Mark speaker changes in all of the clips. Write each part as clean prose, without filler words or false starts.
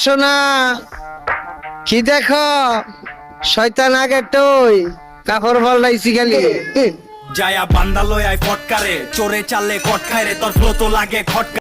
Speaker 1: সোনা কি দেখো শয়তান আগে টই কাপড় পাল্টাইছি খালি
Speaker 2: যায়া বান্দা লয় আই ফটকারে চোরে চালে কট খায় রে তোর ফ্লো তো লাগে খটকা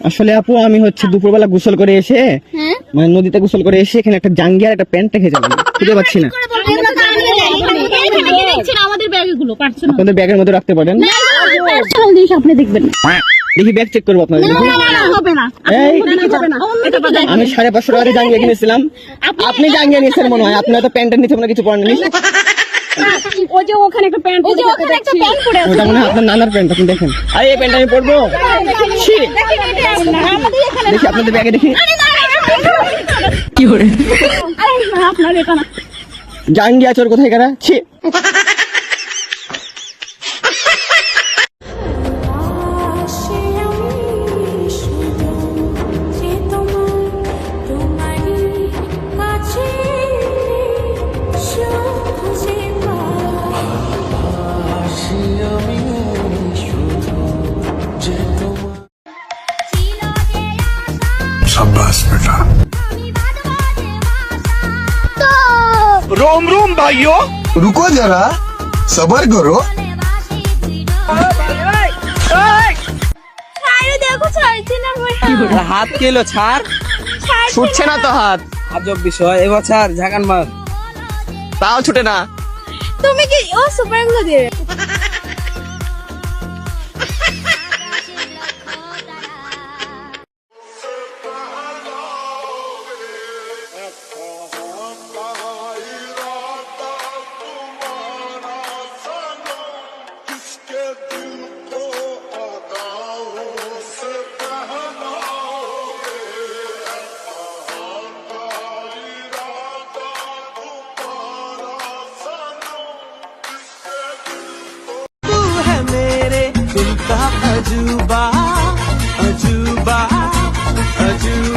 Speaker 3: আসলে আপু আমি হচ্ছে দুপুরবেলা গোসল করে এসে মানে নদীতে গোসল করে এসে এখানে একটা জাঙ্গি আর একটা প্যান্ট রেখে যাবেন খুঁজে পাচ্ছি না। আপনাদের ব্যাগের মধ্যে রাখতে পারেন,
Speaker 4: আপনি দেখবেন
Speaker 3: দেখি ব্যাগ চেক করবো আপনাদের। আমি 550 টাকা জাঙ্গিয়া কিনেছিলাম, আপনি জাঙ্গিয়া নিয়েছেন মনে হয়, আপনার তো প্যান্টের নিচে মনে কিছু পড়েনি।
Speaker 4: ওটা
Speaker 3: মনে হয় আপনার নানার প্যান্ট, আপনি দেখেন। আর এই প্যান্ট আমি পরবো, দেখি আপনাদের ব্যাগে দেখি জাঙ্গিয়া চোর কোথায় কারা ছি।
Speaker 5: शाबाश बेटा।
Speaker 2: रोम रोम भाइयों
Speaker 5: रुको जरा सबर करो।
Speaker 3: হাত কেলো ছাড়, ছুটছে না তো হাত, আজব বিষয়। এবার ছাড়, ঝাঁকান মার, তাও ছুটে না।
Speaker 4: তুমি কি ও সুপার গুলো দিয়ে
Speaker 2: अजूबा अजूबा अजूबा